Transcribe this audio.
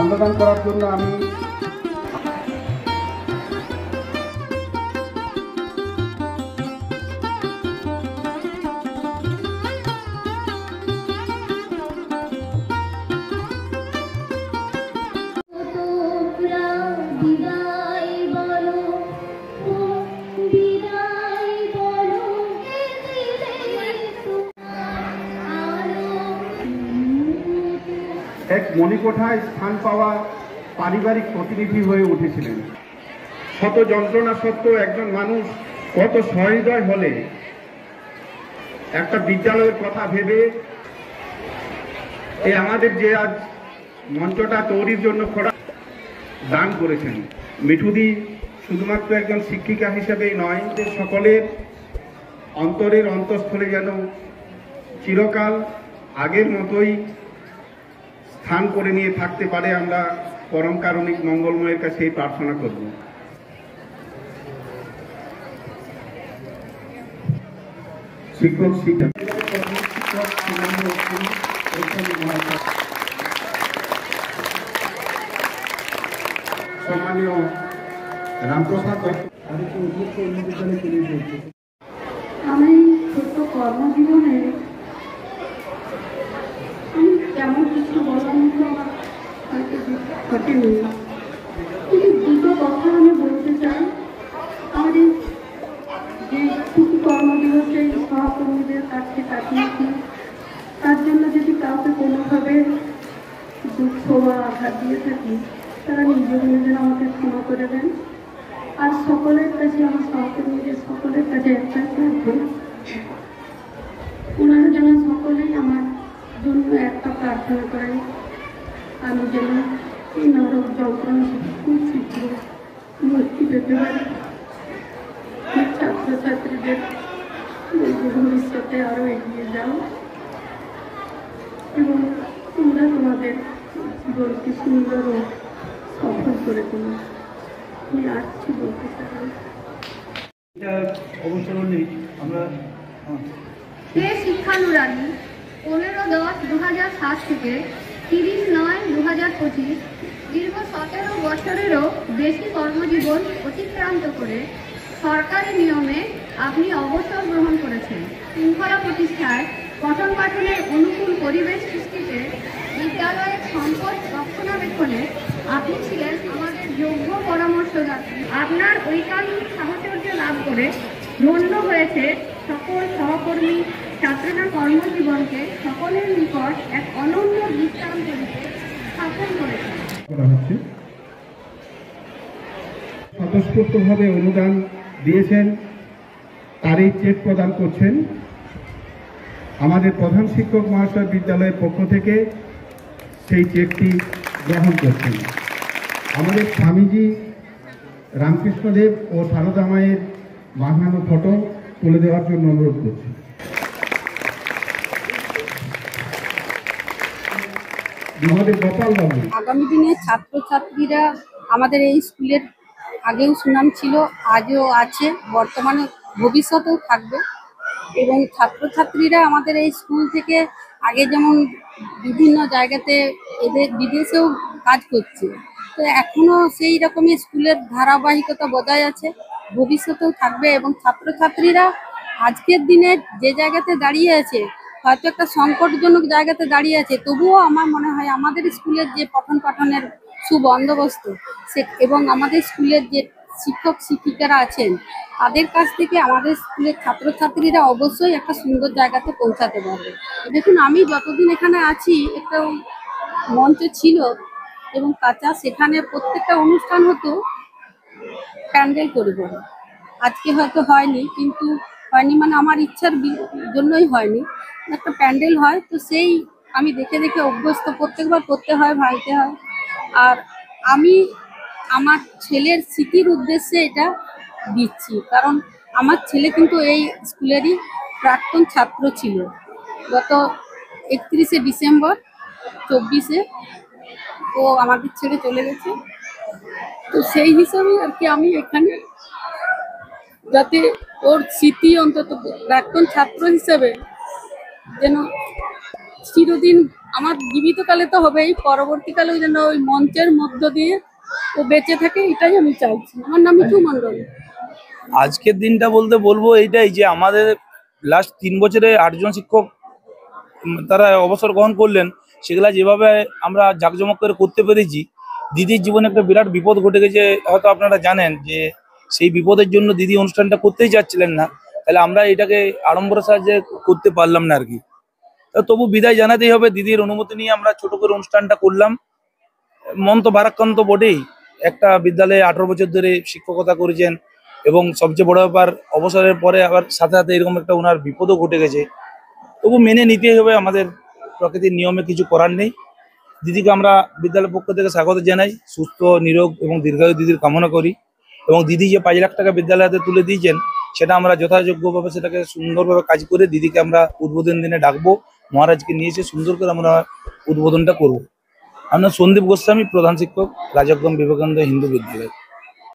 মাল্যদান করার জন্য আমি এক মণিকোঠায় স্থান পাওয়া পারিবারিক প্রতিনিধি হয়ে উঠেছিলেন। শত যন্ত্রণা সত্ত্বেও একজন মানুষ কত সহৃদয় হলে একটা বিদ্যালয়ের কথা ভেবে এই আমাদের যে আজ মঞ্চটা তৈরির জন্য খোঁড়া দান করেছেন। মিঠুদি শুধুমাত্র একজন শিক্ষিকা হিসেবেই নয়, যে সকলের অন্তরের অন্তঃস্থলে যেন চিরকাল আগের মতোই স্থান করে নিয়ে থাকতে পারে, আমরা পরম কারণিক মঙ্গলময়ের কাছে এই প্রার্থনা করব। শিক্ষক সম্মানীয় রামপ্রসাদ আমি ছোট্ট কর্মজীবনে আমি তেমন কিছু বলার মতো হয়তো ঘটেনি, কিন্তু দুটো কথা আমি বলতে চাই। আমাদের যে ছুটি কর্মদিবসে সহকর্মীদের কাছে কাটিয়েছি, তার জন্য যদি কাউকে কোনোভাবে দুঃখ বা আঘাত দিয়ে থাকি, তারা নিজের নিজের আমাকে ক্ষমা করে দেন। আর সকলের কাছে, আমার সহকর্মীদের সকলের কাছে একটা প্রার্থনা, ওনারা যেন সকলেই আমার জন্য একটা প্রার্থনা করেন, আমি যেন এই নরক যন্ত্রণা খুব শীঘ্র মুক্তি পেতে পারি। ছাত্রছাত্রীদের ভবিষ্যতে আরও এগিয়ে যাও এবং তোমরা তোমাদের জীবনকে সুন্দর ও সফল করে তোলো। আমি আর কিছু বলতে চাই। অবসর নেই আমরা শিক্ষানুরাগী 15-10-2007 থেকে 30-9-2025 দীর্ঘ 17 বছরেরও বেশি কর্মজীবন অতিক্রান্ত করে সরকারি নিয়মে আপনি অবসর গ্রহণ করেছেন। শৃঙ্খলা প্রতিষ্ঠায় পঠন পাঠনের অনুকূল পরিবেশ সৃষ্টিতে বিদ্যালয়ের সম্পদ রক্ষণাবেক্ষণে আপনি ছিলেন আমাদের যোগ্য পরামর্শদাতা। আপনার ঐকান্তিক সাহচর্য লাভ করে ধন্য হয়েছে সকল সহকর্মী, ছাত্ররা কর্মজীবনকে সকলের নিকট এক অনন্য দৃষ্টান্ত রূপে স্থাপন করেছে। স্বতঃস্ফূর্তভাবে অনুদান দিয়েছেন, তারই চেক প্রদান করছেন আমাদের প্রধান শিক্ষক মহাশয় বিদ্যালয়ের পক্ষ থেকে। সেই চেকটি গ্রহণ করছেন। আমাদের স্বামীজি রামকৃষ্ণদেব ও সারদা মায়ের বাঁধানো ফটো তুলে দেওয়ার জন্য অনুরোধ করছি। আমাদের গোপাল বাবু। আগামী দিনে ছাত্রছাত্রীরা আমাদের এই স্কুলের আগেও সুনাম ছিল, আজও আছে, বর্তমানে ভবিষ্যতেও থাকবে। এবং ছাত্রছাত্রীরা আমাদের এই স্কুল থেকে আগে যেমন বিভিন্ন জায়গাতে এদের বিদেশেও কাজ করছে, তো এখনও সেই রকমই স্কুলের ধারাবাহিকতা বজায় আছে, ভবিষ্যতেও থাকবে। এবং ছাত্রছাত্রীরা আজকের দিনে যে জায়গাতে দাঁড়িয়ে আছে, হয়তো একটা সংকটজনক জায়গাতে দাঁড়িয়ে আছে, তবুও আমার মনে হয় আমাদের স্কুলের যে পঠন পাঠনের সুবন্দোবস্ত এবং আমাদের স্কুলের যে শিক্ষক শিক্ষিকারা আছেন, তাদের কাছ থেকে আমাদের স্কুলের ছাত্রছাত্রীরা অবশ্যই একটা সুন্দর জায়গাতে পৌঁছাতে পারবে। দেখুন, আমি যতদিন এখানে আছি একটা মঞ্চ ছিল এবং কাঁচা, সেখানে প্রত্যেকটা অনুষ্ঠান হতো প্যান্ডেল করে করে। আজকে হয়তো হয়নি, কিন্তু হয়নি মানে আমার ইচ্ছার জন্যই হয়নি। একটা প্যান্ডেল হয়, তো সেই আমি দেখে দেখে অভ্যস্ত, প্রত্যেকবার করতে হয়, ভাঙতে হয়। আর আমি আমার ছেলের স্মৃতির উদ্দেশ্যে এটা দিচ্ছি, কারণ আমার ছেলে কিন্তু এই স্কুলেরই প্রাক্তন ছাত্র ছিল। গত 31শে ডিসেম্বর 24-এ ও আমাদের ছেড়ে চলে গেছে। তো সেই হিসাবে আর কি আমি এখানে, যাতে ওর স্মৃতি অন্তত প্রাক্তন ছাত্র হিসেবে যেন চিরদিন আমার জীবিতকালে তো হবেই, পরবর্তীকালে ওই জন্য ওই মঞ্চের মধ্য দিয়ে ও বেঁচে থাকে, এটাই আমি চাইছি। আমার নাম মিঠু মণ্ডল। আজকের দিনটা বলতে বলবো এইটাই যে আমাদের লাস্ট 3 বছরে 8 জন শিক্ষক তারা অবসর গ্রহণ করলেন। সেগুলা যেভাবে আমরা জাঁকজমক করে করতে পেরেছি, দিদির জীবনে একটা বিরাট বিপদ ঘটে গেছে, হয়তো আপনারা জানেন যে সেই বিপদের জন্য দিদি অনুষ্ঠানটা করতেই চাচ্ছিলেন না। তাহলে আমরা এটাকে আড়ম্বরের সাহায্যে করতে পারলাম না আর কি। তবু বিদায় জানাতেই হবে, দিদির অনুমতি নিয়ে আমরা ছোট করে অনুষ্ঠানটা করলাম। মন তো ভারাক্রান্ত বটেই, একটা বিদ্যালয়ে 18 বছর ধরে শিক্ষকতা করেছেন এবং সবচেয়ে বড় ব্যাপার অবসরের পরে আবার সাথে সাথে এরকম একটা ওনার বিপদও ঘটে গেছে। তবু মেনে নিতেই হবে, আমাদের প্রকৃতির নিয়মে কিছু করার নেই। দিদিকে আমরা বিদ্যালয়ের পক্ষ থেকে স্বাগত জানাই, সুস্থ নিরোগ এবং দীর্ঘায়ু দিদির কামনা করি। এবং দিদি যে 5 লাখ টাকা বিদ্যালয় হাতে তুলে দিয়েছেন, সেটা আমরা যথাযোগ্যভাবে সেটাকে সুন্দরভাবে কাজ করে দিদিকে আমরা উদ্বোধন দিনে ডাকবো। মহারাজকে নিয়ে এসে সুন্দর করে আমরা উদ্বোধনটা করব। আমরা সন্দীপ গোস্বামী, প্রধান শিক্ষক, রাজগ্রাম বিবেকানন্দ হিন্দু বিদ্যালয়।